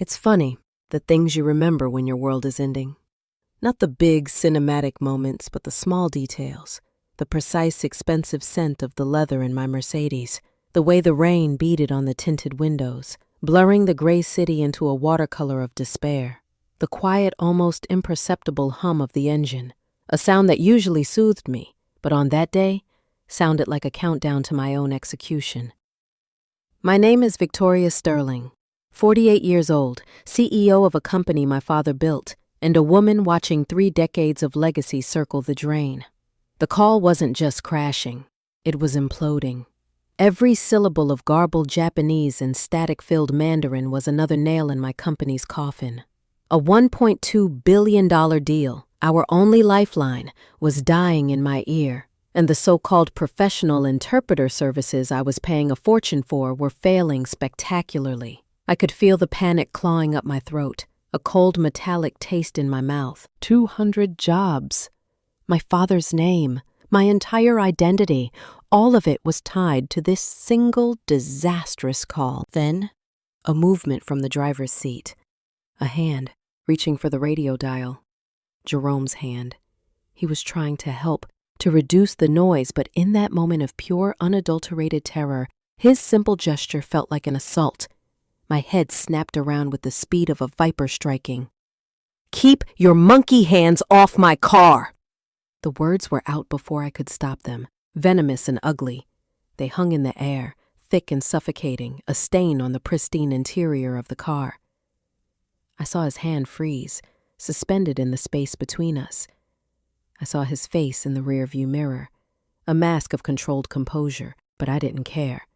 It's funny, the things you remember when your world is ending. Not the big cinematic moments, but the small details. The precise, expensive scent of the leather in my Mercedes. The way the rain beaded on the tinted windows, blurring the gray city into a watercolor of despair. The quiet, almost imperceptible hum of the engine, a sound that usually soothed me, but on that day, sounded like a countdown to my own execution. My name is Victoria Sterling, 48 years old, CEO of a company my father built, and a woman watching 3 decades of legacy circle the drain. The call wasn't just crashing, it was imploding. Every syllable of garbled Japanese and static-filled Mandarin was another nail in my company's coffin. A $1.2 billion deal, our only lifeline, was dying in my ear, and the so-called professional interpreter services I was paying a fortune for were failing spectacularly. I could feel the panic clawing up my throat, a cold metallic taste in my mouth. 200 jobs. My father's name, my entire identity, all of it was tied to this single disastrous call. Then, a movement from the driver's seat. A hand, reaching for the radio dial. Jerome's hand. He was trying to help, to reduce the noise, but in that moment of pure, unadulterated terror, his simple gesture felt like an assault. My head snapped around with the speed of a viper striking. "Keep your monkey hands off my car!" The words were out before I could stop them, venomous and ugly. They hung in the air, thick and suffocating, a stain on the pristine interior of the car. I saw his hand freeze, suspended in the space between us. I saw his face in the rearview mirror, a mask of controlled composure, but I didn't care.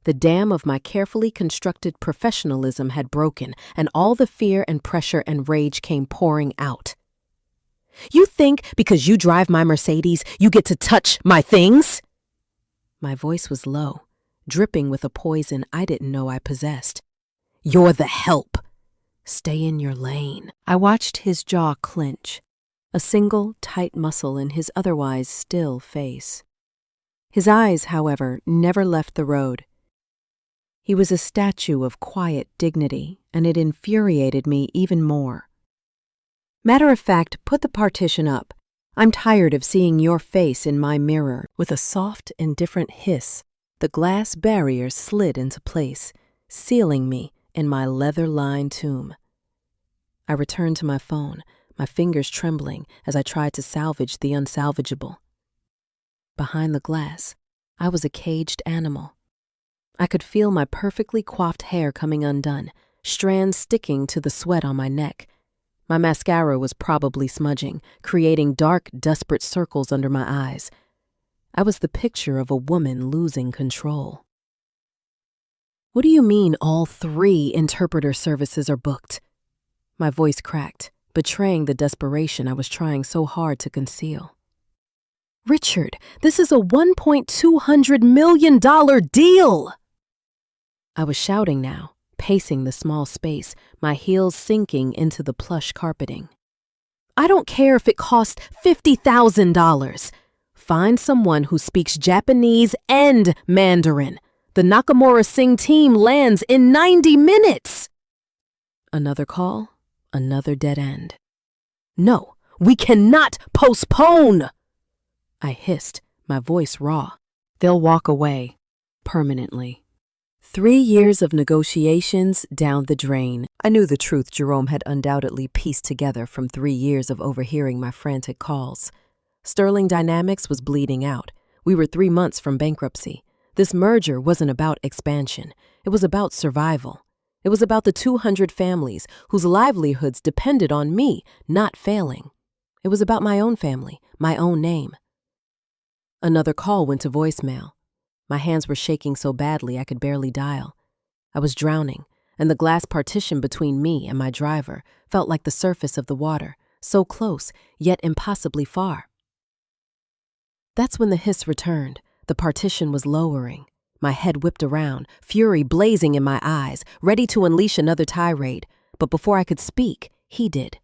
The dam of my carefully constructed professionalism had broken, and all the fear and pressure and rage came pouring out. "You think because you drive my Mercedes, you get to touch my things?" My voice was low, dripping with a poison I didn't know I possessed. "You're the help. Stay in your lane." I watched his jaw clench, a single tight muscle in his otherwise still face. His eyes, however, never left the road. He was a statue of quiet dignity, and it infuriated me even more. "Matter of fact, put the partition up. I'm tired of seeing your face in my mirror." With a soft, indifferent hiss, the glass barrier slid into place, sealing me in my leather-lined tomb. I returned to my phone, my fingers trembling as I tried to salvage the unsalvageable. Behind the glass, I was a caged animal. I could feel my perfectly coiffed hair coming undone, strands sticking to the sweat on my neck. My mascara was probably smudging, creating dark, desperate circles under my eyes. I was the picture of a woman losing control. "What do you mean all 3 interpreter services are booked?" My voice cracked, betraying the desperation I was trying so hard to conceal. "Richard, this is a $1.2 million deal!" I was shouting now, pacing the small space, my heels sinking into the plush carpeting. "I don't care if it costs $50,000. Find someone who speaks Japanese and Mandarin. The Nakamura Singh team lands in 90 minutes. Another call, another dead end. "No, we cannot postpone!" I hissed, my voice raw. "They'll walk away, permanently." 3 years of negotiations down the drain. I knew the truth Jerome had undoubtedly pieced together from 3 years of overhearing my frantic calls. Sterling Dynamics was bleeding out. We were 3 months from bankruptcy. This merger wasn't about expansion. It was about survival. It was about the 200 families whose livelihoods depended on me not failing. It was about my own family, my own name. Another call went to voicemail. My hands were shaking so badly I could barely dial. I was drowning, and the glass partition between me and my driver felt like the surface of the water, so close, yet impossibly far. That's when the hiss returned. The partition was lowering. My head whipped around, fury blazing in my eyes, ready to unleash another tirade. But before I could speak, he did.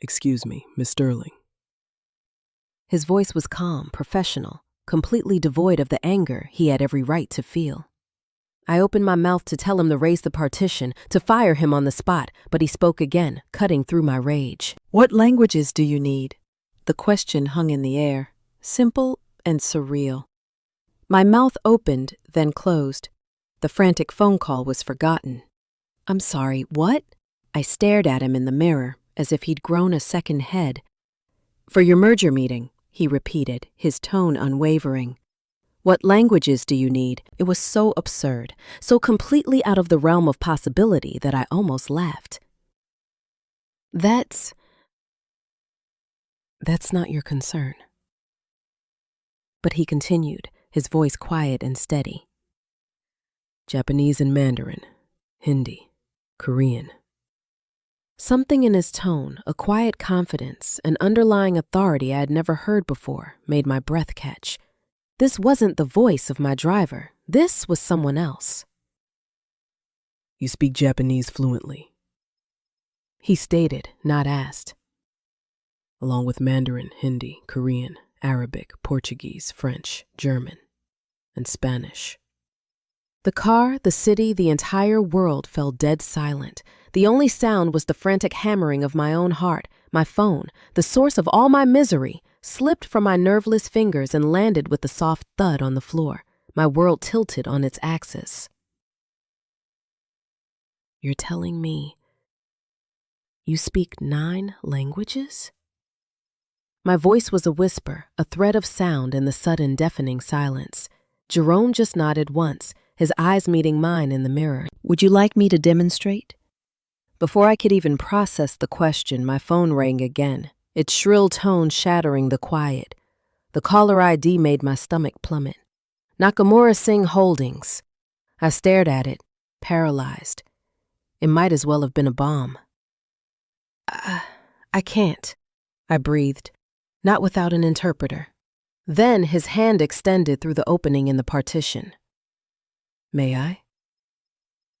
"Excuse me, Miss Sterling." His voice was calm, professional, completely devoid of the anger he had every right to feel. I opened my mouth to tell him to raise the partition, to fire him on the spot, but he spoke again, cutting through my rage. What languages do you need? The question hung in the air, simple and surreal. My mouth opened, then closed. The frantic phone call was forgotten. I'm sorry, what? I stared at him in the mirror, as if he'd grown a second head. For your merger meeting, he repeated, his tone unwavering. What languages do you need? It was so absurd, so completely out of the realm of possibility that I almost laughed. That's not your concern. But he continued, his voice quiet and steady. Japanese and Mandarin, Hindi, Korean. Something in his tone, a quiet confidence, an underlying authority I had never heard before, made my breath catch. This wasn't the voice of my driver. This was someone else. You speak Japanese fluently? He stated, not asked. Along with Mandarin, Hindi, Korean, Arabic, Portuguese, French, German, and Spanish. The car, the city, the entire world fell dead silent. The only sound was the frantic hammering of my own heart. My phone, the source of all my misery, slipped from my nerveless fingers and landed with a soft thud on the floor. My world tilted on its axis. You're telling me you speak 9 languages? My voice was a whisper, a thread of sound in the sudden deafening silence. Jerome just nodded once, his eyes meeting mine in the mirror. Would you like me to demonstrate? Before I could even process the question, my phone rang again, its shrill tone shattering the quiet. The caller ID made my stomach plummet. Nakamura Singh Holdings. I stared at it, paralyzed. It might as well have been a bomb. I can't, I breathed, not without an interpreter. Then his hand extended through the opening in the partition. May I?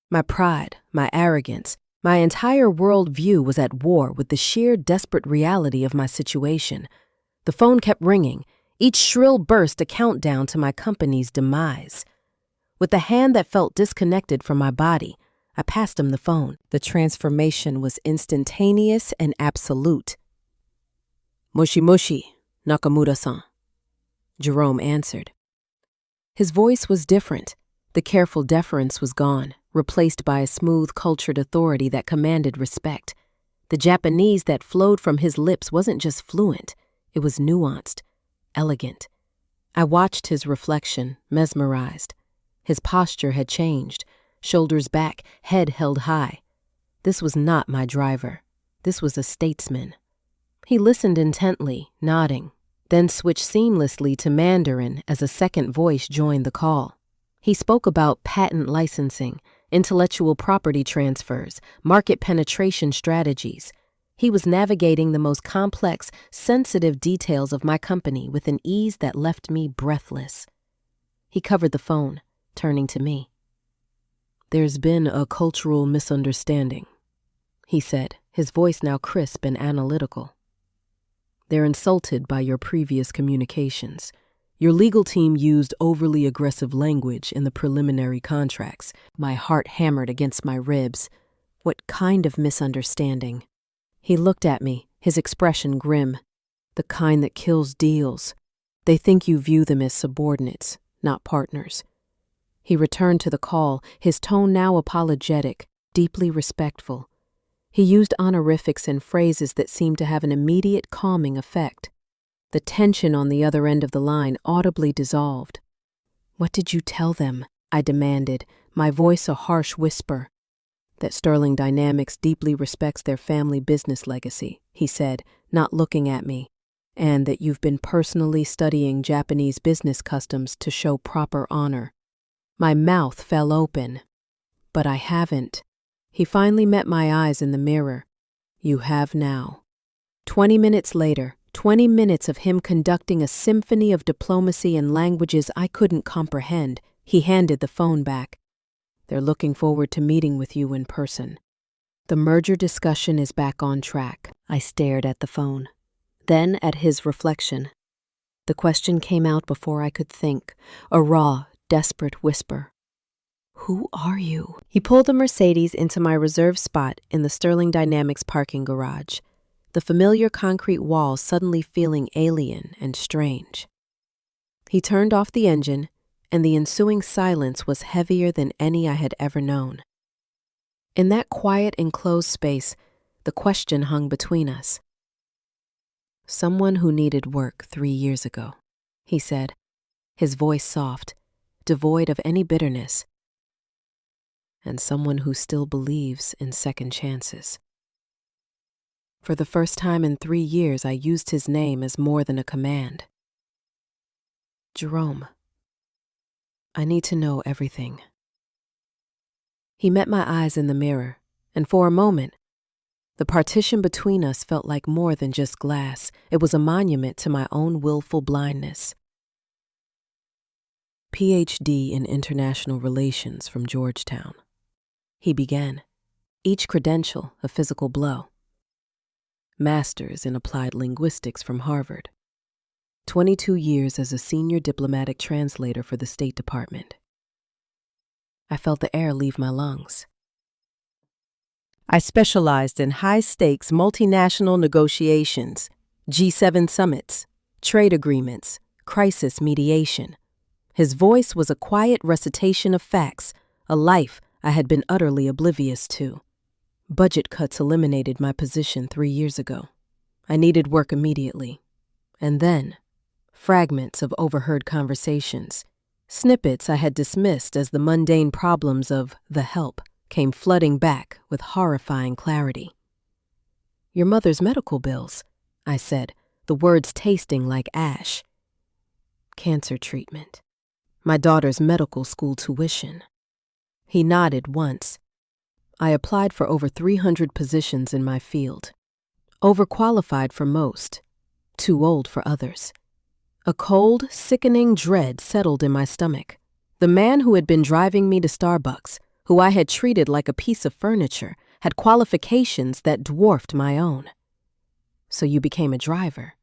My pride, my arrogance, my entire world view was at war with the sheer desperate reality of my situation. The phone kept ringing, each shrill burst a countdown to my company's demise. With a hand that felt disconnected from my body, I passed him the phone. The transformation was instantaneous and absolute. Mushi mushi, Nakamura-san. Jerome answered. His voice was different. The careful deference was gone, replaced by a smooth, cultured authority that commanded respect. The Japanese that flowed from his lips wasn't just fluent, it was nuanced, elegant. I watched his reflection, mesmerized. His posture had changed, shoulders back, head held high. This was not my driver. This was a statesman. He listened intently, nodding, then switched seamlessly to Mandarin as a second voice joined the call. He spoke about patent licensing, intellectual property transfers, market penetration strategies. He was navigating the most complex, sensitive details of my company with an ease that left me breathless. He covered the phone, turning to me. There's been a cultural misunderstanding, he said, his voice now crisp and analytical. They're insulted by your previous communications. Your legal team used overly aggressive language in the preliminary contracts. My heart hammered against my ribs. What kind of misunderstanding? He looked at me, his expression grim. The kind that kills deals. They think you view them as subordinates, not partners. He returned to the call, his tone now apologetic, deeply respectful. He used honorifics and phrases that seemed to have an immediate calming effect. The tension on the other end of the line audibly dissolved. What did you tell them? I demanded, my voice a harsh whisper. That Sterling Dynamics deeply respects their family business legacy, he said, not looking at me, and that you've been personally studying Japanese business customs to show proper honor. My mouth fell open. But I haven't. He finally met my eyes in the mirror. You have now. 20 minutes later, 20 minutes of him conducting a symphony of diplomacy in languages I couldn't comprehend, he handed the phone back. They're looking forward to meeting with you in person. The merger discussion is back on track. I stared at the phone, then at his reflection. The question came out before I could think, a raw, desperate whisper. Who are you? He pulled the Mercedes into my reserved spot in the Sterling Dynamics parking garage, the familiar concrete wall suddenly feeling alien and strange. He turned off the engine, and the ensuing silence was heavier than any I had ever known. In that quiet, enclosed space, the question hung between us. "Someone who needed work 3 years ago," he said, his voice soft, devoid of any bitterness. "And someone who still believes in second chances." For the first time in 3 years, I used his name as more than a command. "Jerome, I need to know everything." He met my eyes in the mirror, and for a moment, the partition between us felt like more than just glass. It was a monument to my own willful blindness. "PhD in International Relations from Georgetown," he began, each credential a physical blow. "Master's in Applied Linguistics from Harvard. 22 years as a senior diplomatic translator for the State Department." I felt the air leave my lungs. "I specialized in high-stakes multinational negotiations, G7 summits, trade agreements, crisis mediation." His voice was a quiet recitation of facts, a life I had been utterly oblivious to. "Budget cuts eliminated my position 3 years ago. I needed work immediately. And then, fragments of overheard conversations, snippets I had dismissed as the mundane problems of the help, came flooding back with horrifying clarity. "Your mother's medical bills," I said, the words tasting like ash. "Cancer treatment. My daughter's medical school tuition." He nodded once. "I applied for over 300 positions in my field. Overqualified for most, too old for others." A cold, sickening dread settled in my stomach. The man who had been driving me to Starbucks, who I had treated like a piece of furniture, had qualifications that dwarfed my own. "So you became a driver?"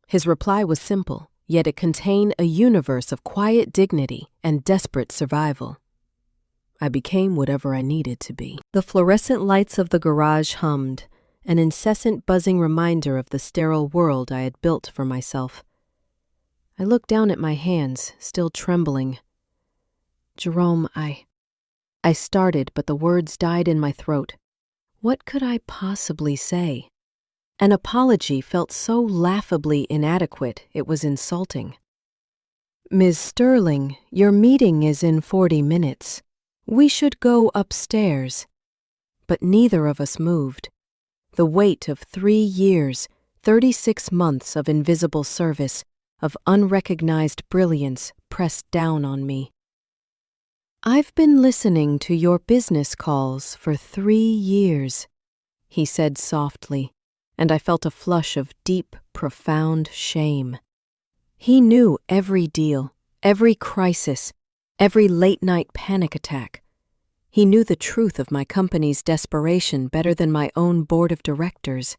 His reply was simple, yet it contained a universe of quiet dignity and desperate survival. "I became whatever I needed to be." The fluorescent lights of the garage hummed, an incessant buzzing reminder of the sterile world I had built for myself. I looked down at my hands, still trembling. "Jerome, I started, but the words died in my throat. What could I possibly say? An apology felt so laughably inadequate it was insulting. "Ms. Sterling, your meeting is in 40 minutes. We should go upstairs." But neither of us moved. The weight of 3 years, 36 months of invisible service, of unrecognized brilliance pressed down on me. "I've been listening to your business calls for 3 years," he said softly, and I felt a flush of deep, profound shame. He knew every deal, every crisis, every late-night panic attack. He knew the truth of my company's desperation better than my own board of directors.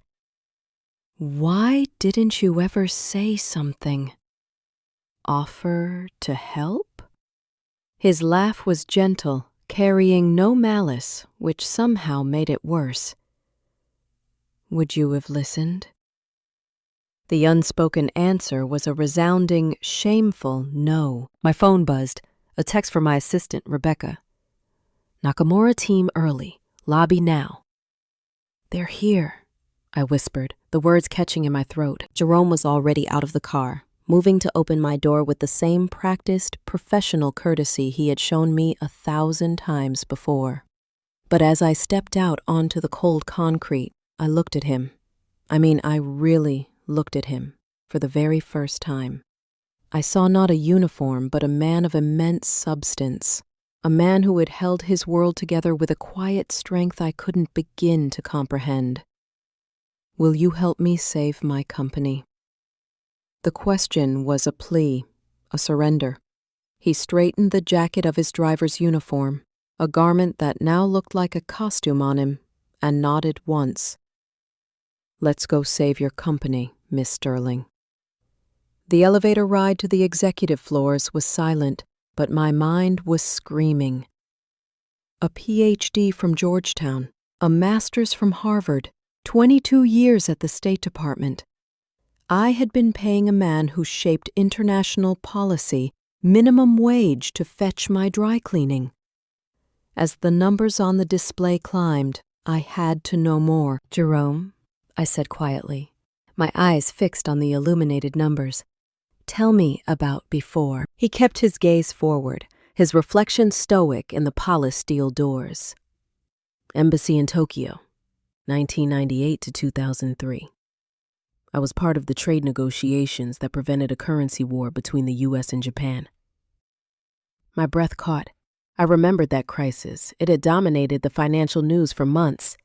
"Why didn't you ever say something? Offer to help?" His laugh was gentle, carrying no malice, which somehow made it worse. "Would you have listened?" The unspoken answer was a resounding, shameful no. My phone buzzed, a text from my assistant, Rebecca. "Nakamura team early. Lobby now." "They're here," I whispered, the words catching in my throat. Jerome was already out of the car, moving to open my door with the same practiced, professional courtesy he had shown me 1,000 times before. But as I stepped out onto the cold concrete, I looked at him. I really looked at him for the very first time. I saw not a uniform, but a man of immense substance, a man who had held his world together with a quiet strength I couldn't begin to comprehend. "Will you help me save my company?" The question was a plea, a surrender. He straightened the jacket of his driver's uniform, a garment that now looked like a costume on him, and nodded once. "Let's go save your company, Miss Sterling." The elevator ride to the executive floors was silent, but my mind was screaming. a PhD from Georgetown, a master's from Harvard, 22 years at the State Department. I had been paying a man who shaped international policy minimum wage to fetch my dry cleaning. As the numbers on the display climbed, I had to know more. Jerome, I said quietly, my eyes fixed on the illuminated numbers. Tell me about before. He kept his gaze forward, his reflection stoic in the polished steel doors. Embassy in Tokyo, 1998 to 2003. I was part of the trade negotiations that prevented a currency war between the U.S. and Japan. My breath caught. I remembered that crisis. It had dominated the financial news for months.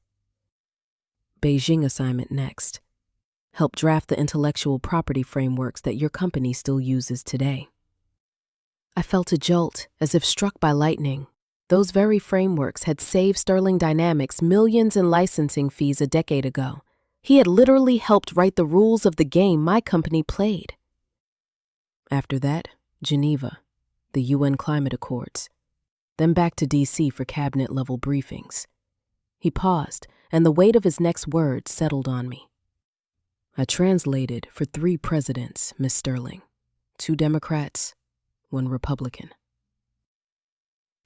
Beijing assignment next. Help draft the intellectual property frameworks that your company still uses today. I felt a jolt, as if struck by lightning. Those very frameworks had saved Sterling Dynamics millions in licensing fees a decade ago. He had literally helped write the rules of the game my company played. After that, Geneva, the UN Climate Accords. Then back to D.C. for cabinet-level briefings. He paused, and the weight of his next words settled on me. I translated for 3 presidents, Miss Sterling. 2 Democrats, 1 Republican.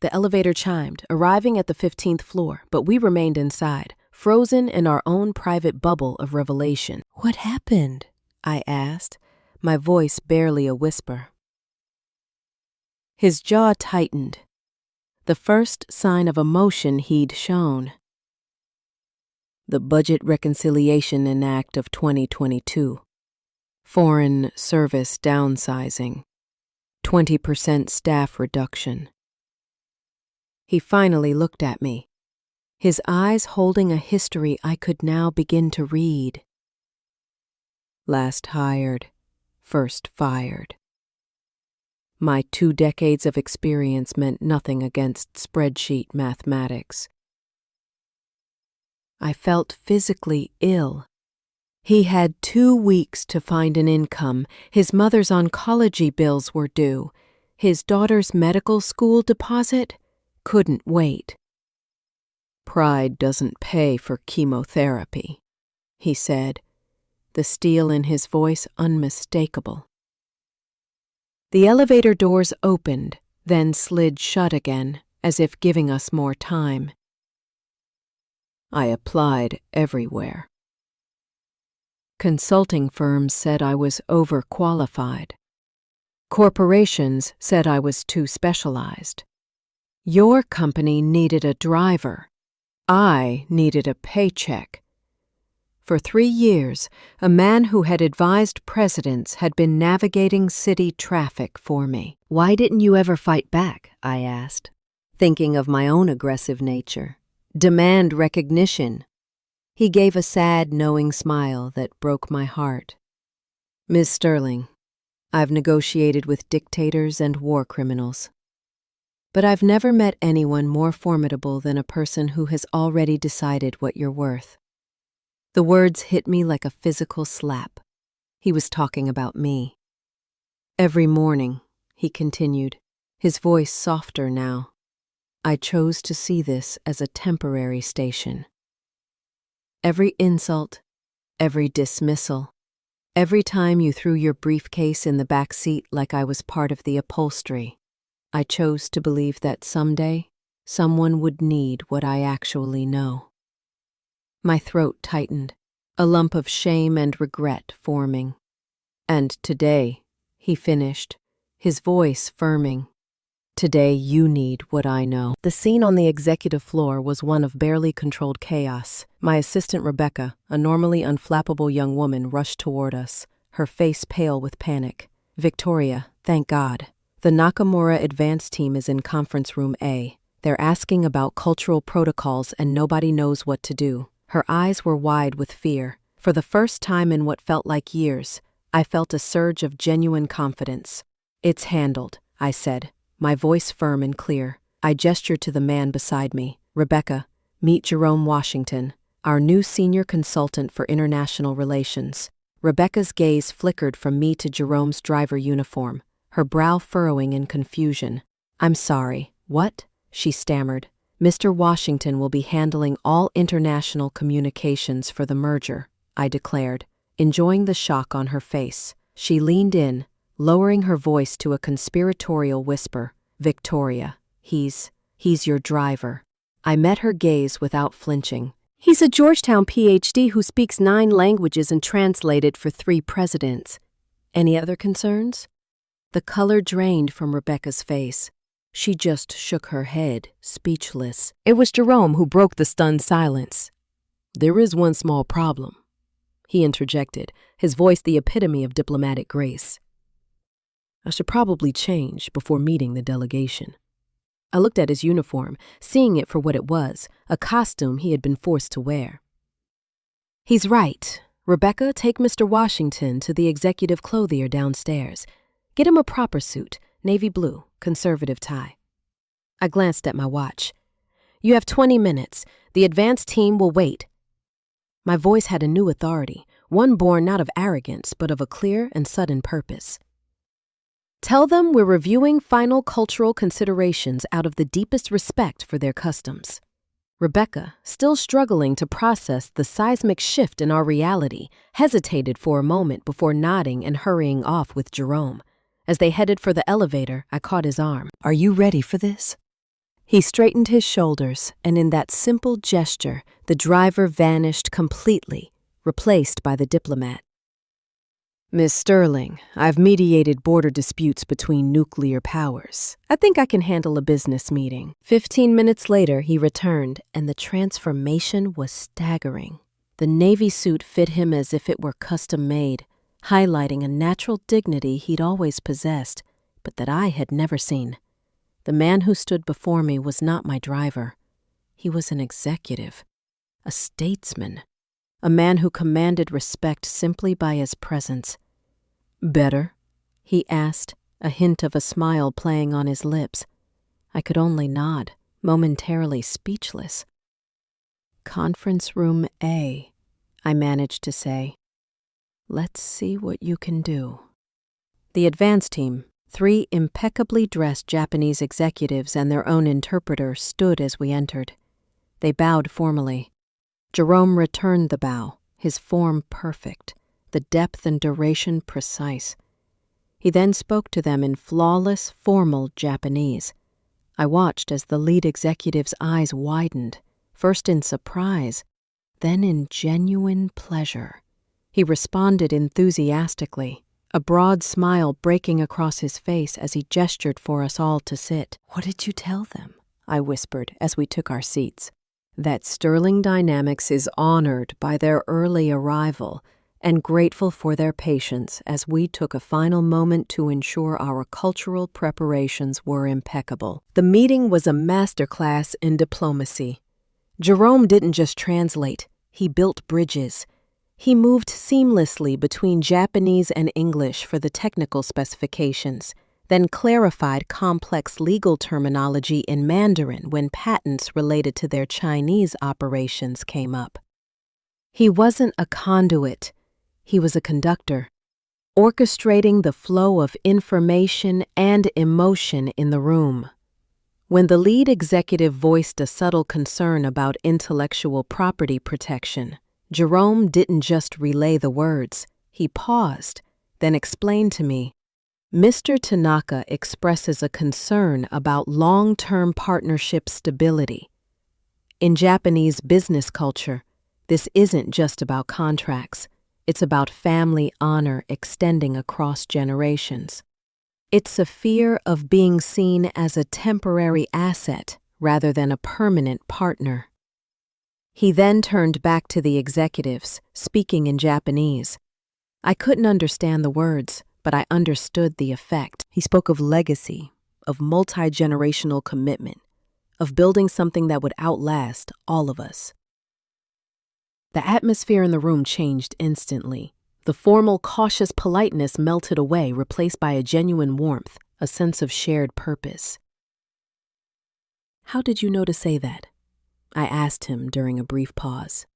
The elevator chimed, arriving at the 15th floor, but we remained inside, frozen in our own private bubble of revelation. What happened? I asked, my voice barely a whisper. His jaw tightened, the first sign of emotion he'd shown. The Budget Reconciliation Act of 2022. Foreign Service Downsizing. 20% staff reduction. He finally looked at me, his eyes holding a history I could now begin to read. Last hired, first fired. My 2 decades of experience meant nothing against spreadsheet mathematics. I felt physically ill. He had 2 weeks to find an income. His mother's oncology bills were due. His daughter's medical school deposit couldn't wait. Pride doesn't pay for chemotherapy, he said, the steel in his voice unmistakable. The elevator doors opened, then slid shut again, as if giving us more time. I applied everywhere. Consulting firms said I was overqualified. Corporations said I was too specialized. Your company needed a driver. I needed a paycheck. For 3 years, a man who had advised presidents had been navigating city traffic for me. Why didn't you ever fight back? I asked, thinking of my own aggressive nature. Demand recognition. He gave a sad, knowing smile that broke my heart. Miss Sterling, I've negotiated with dictators and war criminals. But I've never met anyone more formidable than a person who has already decided what you're worth. The words hit me like a physical slap. He was talking about me. Every morning, he continued, his voice softer now, I chose to see this as a temporary station. Every insult, every dismissal, every time you threw your briefcase in the back seat like I was part of the upholstery, I chose to believe that someday someone would need what I actually know. My throat tightened, a lump of shame and regret forming. And today, he finished, his voice firming. Today you need what I know. The scene on the executive floor was one of barely controlled chaos. My assistant Rebecca, a normally unflappable young woman, rushed toward us, her face pale with panic. Victoria, thank God. The Nakamura advance team is in conference room A. They're asking about cultural protocols and nobody knows what to do. Her eyes were wide with fear. For the first time in what felt like years, I felt a surge of genuine confidence. It's handled, I said, my voice firm and clear. I gestured to the man beside me. Rebecca, meet Jerome Washington, our new senior consultant for international relations. Rebecca's gaze flickered from me to Jerome's driver uniform, her brow furrowing in confusion. I'm sorry, what? She stammered. Mr. Washington will be handling all international communications for the merger, I declared, enjoying the shock on her face. She leaned in, lowering her voice to a conspiratorial whisper. Victoria, he's your driver. I met her gaze without flinching. He's a Georgetown PhD who speaks 9 languages and translated for 3 presidents. Any other concerns? The color drained from Rebecca's face. She just shook her head, speechless. It was Jerome who broke the stunned silence. There is one small problem, he interjected, his voice the epitome of diplomatic grace. I should probably change before meeting the delegation. I looked at his uniform, seeing it for what it was, a costume he had been forced to wear. He's right. Rebecca, take Mr. Washington to the executive clothier downstairs. Get him a proper suit, navy blue, conservative tie. I glanced at my watch. You have 20 minutes. The advance team will wait. My voice had a new authority, one born not of arrogance, but of a clear and sudden purpose. Tell them we're reviewing final cultural considerations out of the deepest respect for their customs. Rebecca, still struggling to process the seismic shift in our reality, hesitated for a moment before nodding and hurrying off with Jerome. As they headed for the elevator, I caught his arm. Are you ready for this? He straightened his shoulders, and in that simple gesture, the driver vanished completely, replaced by the diplomat. Miss Sterling, I've mediated border disputes between nuclear powers. I think I can handle a business meeting. 15 minutes later, he returned, and the transformation was staggering. The navy suit fit him as if it were custom-made, highlighting a natural dignity he'd always possessed, but that I had never seen. The man who stood before me was not my driver. He was an executive, a statesman, a man who commanded respect simply by his presence. Better? He asked, a hint of a smile playing on his lips. I could only nod, momentarily speechless. Conference room A, I managed to say. Let's see what you can do. The advance team, 3 impeccably dressed Japanese executives and their own interpreter, stood as we entered. They bowed formally. Jerome returned the bow, his form perfect, the depth and duration precise. He then spoke to them in flawless, formal Japanese. I watched as the lead executive's eyes widened, first in surprise, then in genuine pleasure. He responded enthusiastically, a broad smile breaking across his face as he gestured for us all to sit. What did you tell them? I whispered as we took our seats. That Sterling Dynamics is honored by their early arrival and grateful for their patience as we took a final moment to ensure our cultural preparations were impeccable. The meeting was a masterclass in diplomacy. Jerome didn't just translate, he built bridges. He moved seamlessly between Japanese and English for the technical specifications, then clarified complex legal terminology in Mandarin when patents related to their Chinese operations came up. He wasn't a conduit, he was a conductor, orchestrating the flow of information and emotion in the room. When the lead executive voiced a subtle concern about intellectual property protection, Jerome didn't just relay the words, he paused, then explained to me, Mr. Tanaka expresses a concern about long-term partnership stability. In Japanese business culture, this isn't just about contracts, it's about family honor extending across generations. It's a fear of being seen as a temporary asset rather than a permanent partner. He then turned back to the executives, speaking in Japanese. I couldn't understand the words, but I understood the effect. He spoke of legacy, of multi-generational commitment, of building something that would outlast all of us. The atmosphere in the room changed instantly. The formal, cautious politeness melted away, replaced by a genuine warmth, a sense of shared purpose. How did you know to say that? I asked him during a brief pause.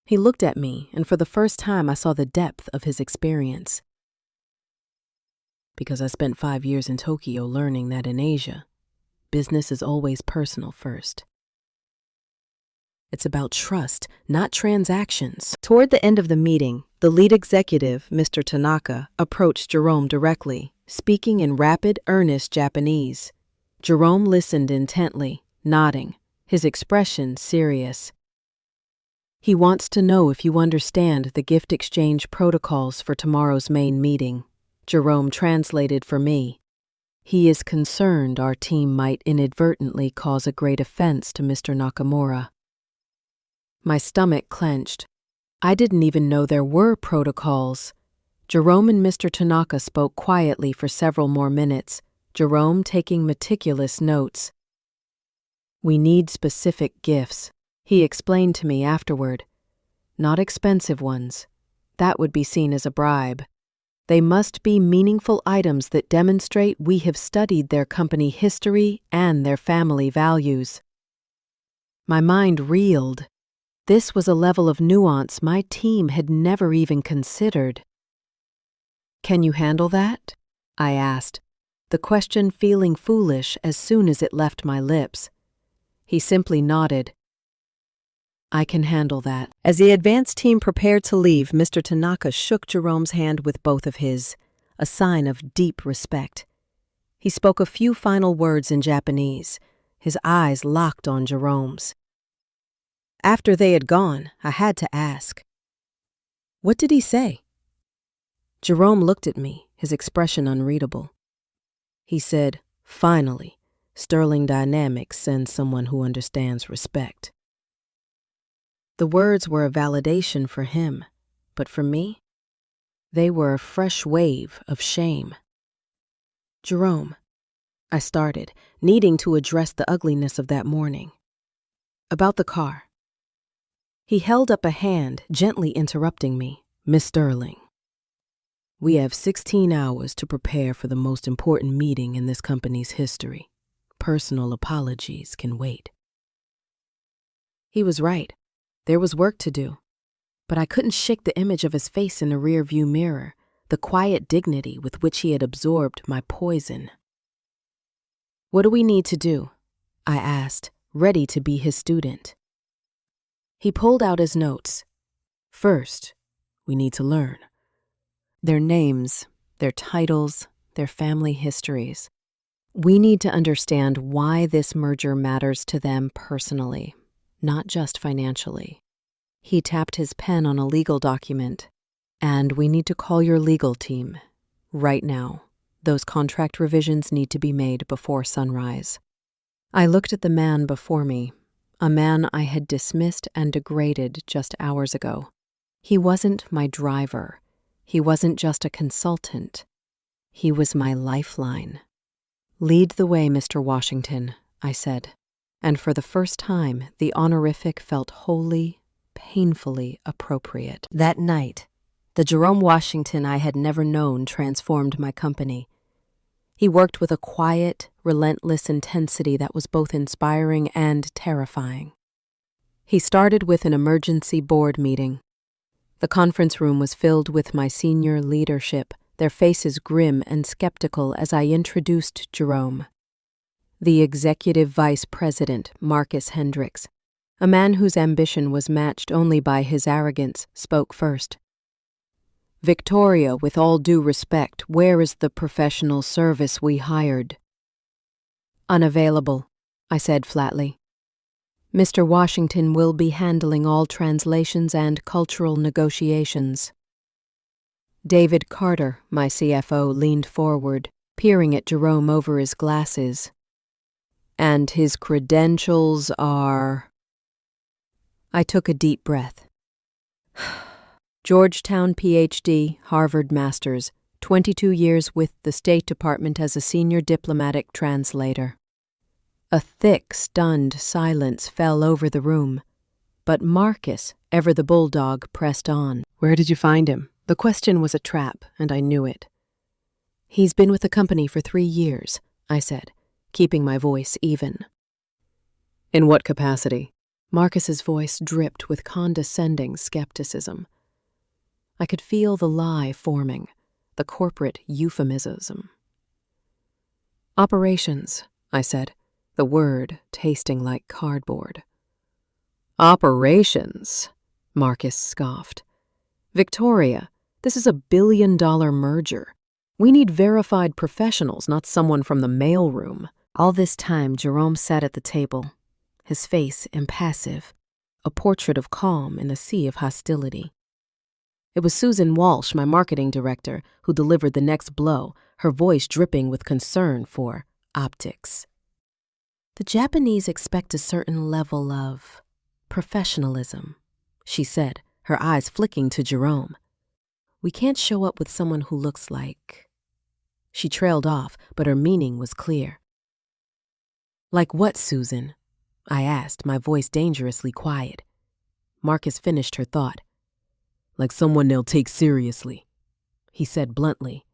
He looked at me, and for the first time I saw the depth of his experience. Because I spent 5 years in Tokyo learning that in Asia, business is always personal first. It's about trust, not transactions. Toward the end of the meeting, the lead executive, Mr. Tanaka, approached Jerome directly, speaking in rapid, earnest Japanese. Jerome listened intently, nodding, his expression serious. He wants to know if you understand the gift exchange protocols for tomorrow's main meeting. Jerome translated for me. He is concerned our team might inadvertently cause a great offense to Mr. Nakamura. My stomach clenched. I didn't even know there were protocols. Jerome and Mr. Tanaka spoke quietly for several more minutes, Jerome taking meticulous notes. We need specific gifts, he explained to me afterward. Not expensive ones. That would be seen as a bribe. They must be meaningful items that demonstrate we have studied their company history and their family values. My mind reeled. This was a level of nuance my team had never even considered. Can you handle that? I asked, the question feeling foolish as soon as it left my lips. He simply nodded. I can handle that. As the advance team prepared to leave, Mr. Tanaka shook Jerome's hand with both of his, a sign of deep respect. He spoke a few final words in Japanese, his eyes locked on Jerome's. After they had gone, I had to ask, what did he say? Jerome looked at me, his expression unreadable. He said, finally, Sterling Dynamics sends someone who understands respect. The words were a validation for him, but for me, they were a fresh wave of shame. Jerome, I started, needing to address the ugliness of that morning. About the car. He held up a hand, gently interrupting me. Miss Sterling, we have 16 hours to prepare for the most important meeting in this company's history. Personal apologies can wait. He was right. There was work to do. But I couldn't shake the image of his face in the rearview mirror, the quiet dignity with which he had absorbed my poison. What do we need to do? I asked, ready to be his student. He pulled out his notes. First, we need to learn their names, their titles, their family histories. We need to understand why this merger matters to them personally, not just financially. He tapped his pen on a legal document. And we need to call your legal team. Right now. Those contract revisions need to be made before sunrise. I looked at the man before me, a man I had dismissed and degraded just hours ago. He wasn't my driver. He wasn't just a consultant. He was my lifeline. Lead the way, Mr. Washington, I said. And for the first time, the honorific felt wholly, painfully appropriate. That night, the Jerome Washington I had never known transformed my company. He worked with a quiet, relentless intensity that was both inspiring and terrifying. He started with an emergency board meeting. The conference room was filled with my senior leadership, their faces grim and skeptical as I introduced Jerome. The executive vice president, Marcus Hendricks, a man whose ambition was matched only by his arrogance, spoke first. Victoria, with all due respect, where is the professional service we hired? Unavailable, I said flatly. Mr. Washington will be handling all translations and cultural negotiations. David Carter, my CFO, leaned forward, peering at Jerome over his glasses. And his credentials are... I took a deep breath. Georgetown PhD, Harvard Masters, 22 years with the State Department as a senior diplomatic translator. A thick, stunned silence fell over the room, but Marcus, ever the bulldog, pressed on. Where did you find him? The question was a trap, and I knew it. He's been with the company for 3 years, I said, keeping my voice even. In what capacity? Marcus's voice dripped with condescending skepticism. I could feel the lie forming, the corporate euphemism. Operations, I said, the word tasting like cardboard. Operations, Marcus scoffed. Victoria, this is a billion-dollar merger. We need verified professionals, not someone from the mailroom. All this time, Jerome sat at the table, his face impassive, a portrait of calm in a sea of hostility. It was Susan Walsh, my marketing director, who delivered the next blow, her voice dripping with concern for optics. The Japanese expect a certain level of professionalism, she said, her eyes flicking to Jerome. We can't show up with someone who looks like... She trailed off, but her meaning was clear. Like what, Susan? I asked, my voice dangerously quiet. Marcus finished her thought. Like someone they'll take seriously, he said bluntly.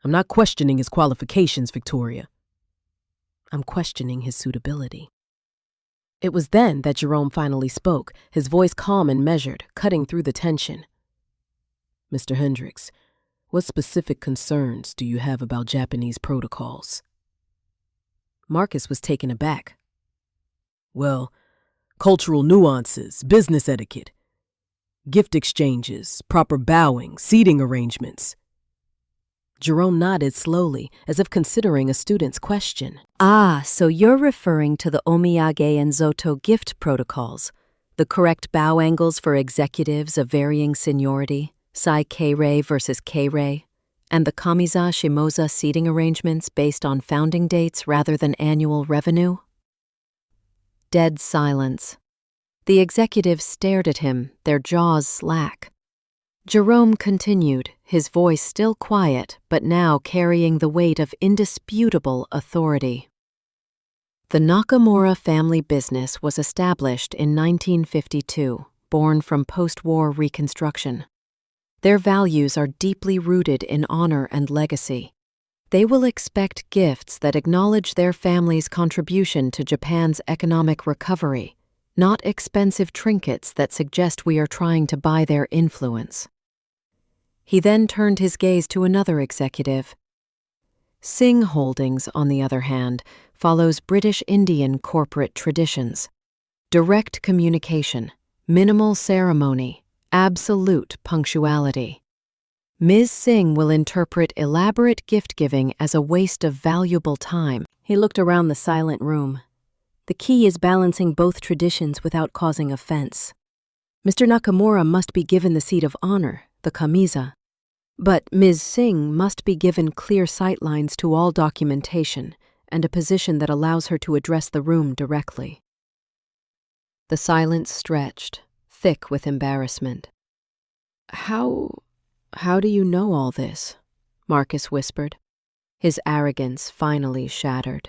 I'm not questioning his qualifications, Victoria. I'm questioning his suitability. It was then that Jerome finally spoke, his voice calm and measured, cutting through the tension. Mr. Hendricks, what specific concerns do you have about Japanese protocols? Marcus was taken aback. Well, cultural nuances, business etiquette, gift exchanges, proper bowing, seating arrangements. Jerome nodded slowly, as if considering a student's question. Ah, so you're referring to the omiyage and zoto gift protocols, the correct bow angles for executives of varying seniority, sai kei-rei versus kei-rei, and the kamiza shimoza seating arrangements based on founding dates rather than annual revenue? Dead silence. The executives stared at him, their jaws slack. Jerome continued, his voice still quiet, but now carrying the weight of indisputable authority. The Nakamura family business was established in 1952, born from post-war reconstruction. Their values are deeply rooted in honor and legacy. They will expect gifts that acknowledge their family's contribution to Japan's economic recovery, not expensive trinkets that suggest we are trying to buy their influence. He then turned his gaze to another executive. Singh Holdings, on the other hand, follows British Indian corporate traditions. Direct communication, minimal ceremony, absolute punctuality. Ms. Singh will interpret elaborate gift-giving as a waste of valuable time. He looked around the silent room. The key is balancing both traditions without causing offense. Mr. Nakamura must be given the seat of honor, the kamiza. But Ms. Singh must be given clear sightlines to all documentation and a position that allows her to address the room directly. The silence stretched, thick with embarrassment. How do you know all this? Marcus whispered, his arrogance finally shattered.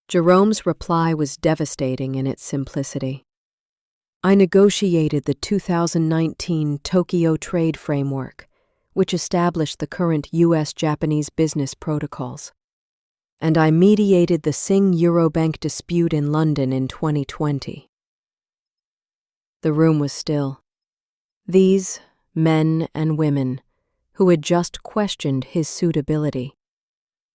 Jerome's reply was devastating in its simplicity. I negotiated the 2019 Tokyo Trade Framework, which established the current U.S.-Japanese business protocols. And I mediated the Singh-Eurobank dispute in London in 2020. The room was still. These men and women, who had just questioned his suitability,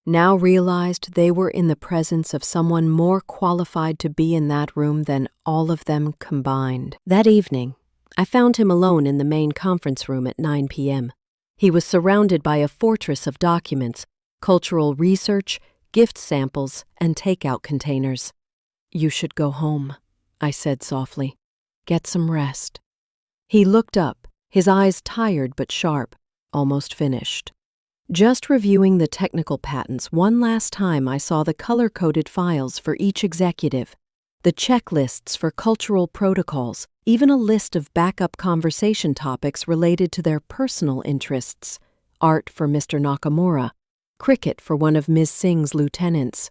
now realized they were in the presence of someone more qualified to be in that room than all of them combined. That evening, I found him alone in the main conference room at 9 p.m. He was surrounded by a fortress of documents, cultural research, gift samples, and takeout containers. You should go home, I said softly. Get some rest. He looked up, his eyes tired but sharp, almost finished. Just reviewing the technical patents one last time, I saw the color-coded files for each executive, the checklists for cultural protocols, even a list of backup conversation topics related to their personal interests, art for Mr. Nakamura, cricket for one of Ms. Singh's lieutenants.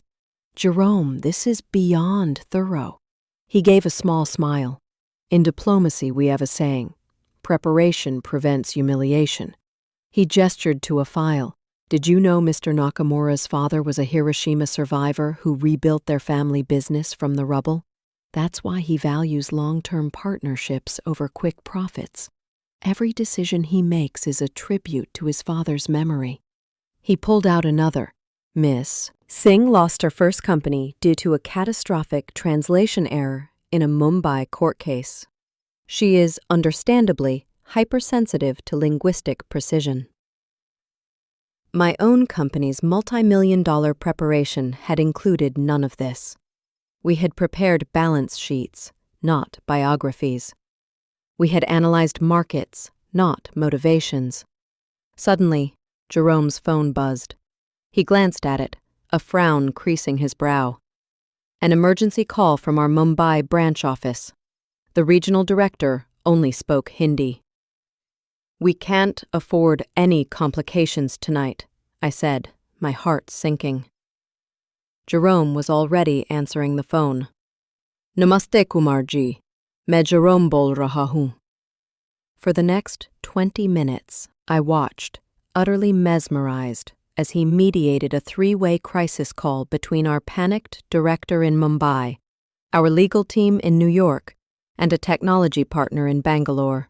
Jerome, this is beyond thorough. He gave a small smile. In diplomacy, we have a saying, preparation prevents humiliation. He gestured to a file. Did you know Mr. Nakamura's father was a Hiroshima survivor who rebuilt their family business from the rubble? That's why he values long-term partnerships over quick profits. Every decision he makes is a tribute to his father's memory. He pulled out another, Miss, Singh lost her first company due to a catastrophic translation error in a Mumbai court case. She is, understandably, hypersensitive to linguistic precision. My own company's multi-million-dollar preparation had included none of this. We had prepared balance sheets, not biographies. We had analyzed markets, not motivations. Suddenly, Jerome's phone buzzed. He glanced at it, a frown creasing his brow. An emergency call from our Mumbai branch office. The regional director only spoke Hindi. "We can't afford any complications tonight," I said, my heart sinking. Jerome was already answering the phone. "Namaste, Kumar ji. Main Jerome bol raha hoon." For the next 20 minutes, I watched, utterly mesmerized, as he mediated a three-way crisis call between our panicked director in Mumbai, our legal team in New York, and a technology partner in Bangalore.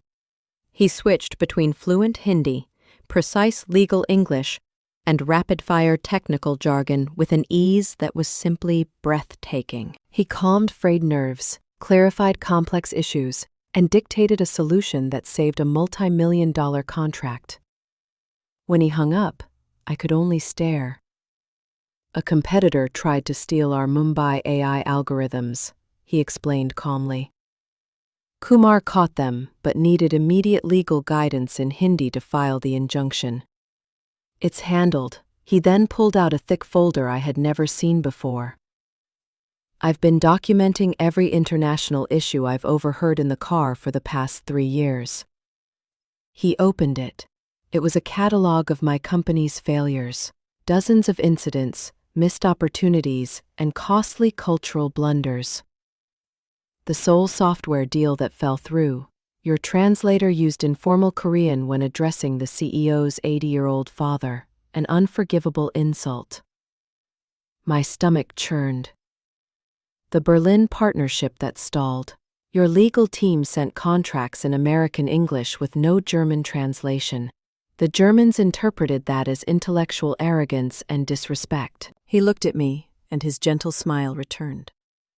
He switched between fluent Hindi, precise legal English, and rapid-fire technical jargon with an ease that was simply breathtaking. He calmed frayed nerves, clarified complex issues, and dictated a solution that saved a multi-million-dollar contract. When he hung up, I could only stare. "A competitor tried to steal our Mumbai AI algorithms," he explained calmly. "Kumar caught them, but needed immediate legal guidance in Hindi to file the injunction. It's handled." He then pulled out a thick folder I had never seen before. "I've been documenting every international issue I've overheard in the car for the past 3 years." He opened it. It was a catalog of my company's failures, dozens of incidents, missed opportunities, and costly cultural blunders. "The sole software deal that fell through, your translator used informal Korean when addressing the CEO's 80-year-old father, an unforgivable insult." My stomach churned. "The Berlin partnership that stalled. Your legal team sent contracts in American English with no German translation. The Germans interpreted that as intellectual arrogance and disrespect." He looked at me, and his gentle smile returned.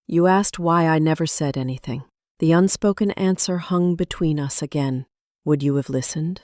"You asked why I never said anything. The unspoken answer hung between us again. Would you have listened?"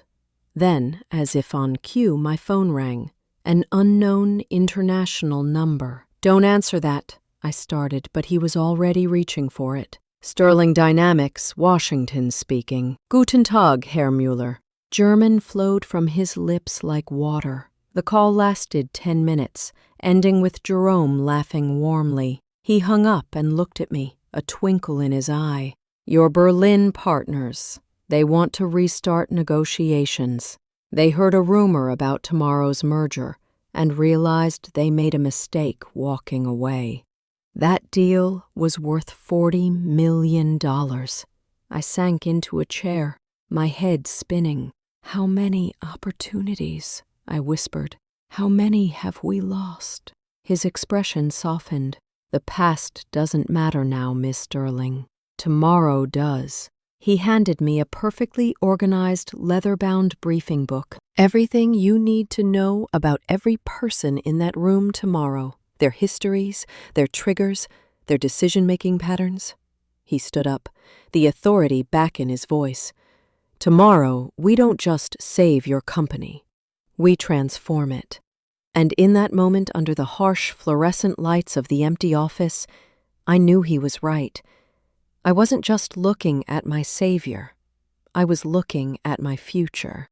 Then, as if on cue, my phone rang. An unknown international number. "Don't answer that," I started, but he was already reaching for it. "Sterling Dynamics, Washington speaking. Guten Tag, Herr Müller." German flowed from his lips like water. The call lasted 10 minutes, ending with Jerome laughing warmly. He hung up and looked at me, a twinkle in his eye. "Your Berlin partners. They want to restart negotiations. They heard a rumor about tomorrow's merger and realized they made a mistake walking away. That deal was worth $40 million. I sank into a chair, my head spinning. "How many opportunities?" I whispered. "How many have we lost?" His expression softened. "The past doesn't matter now, Miss Sterling. Tomorrow does." He handed me a perfectly organized, leather-bound briefing book. "Everything you need to know about every person in that room tomorrow. Their histories, their triggers, their decision-making patterns." He stood up, the authority back in his voice. "Tomorrow, we don't just save your company. We transform it." And in that moment, under the harsh, fluorescent lights of the empty office, I knew he was right. I wasn't just looking at my savior. I was looking at my future.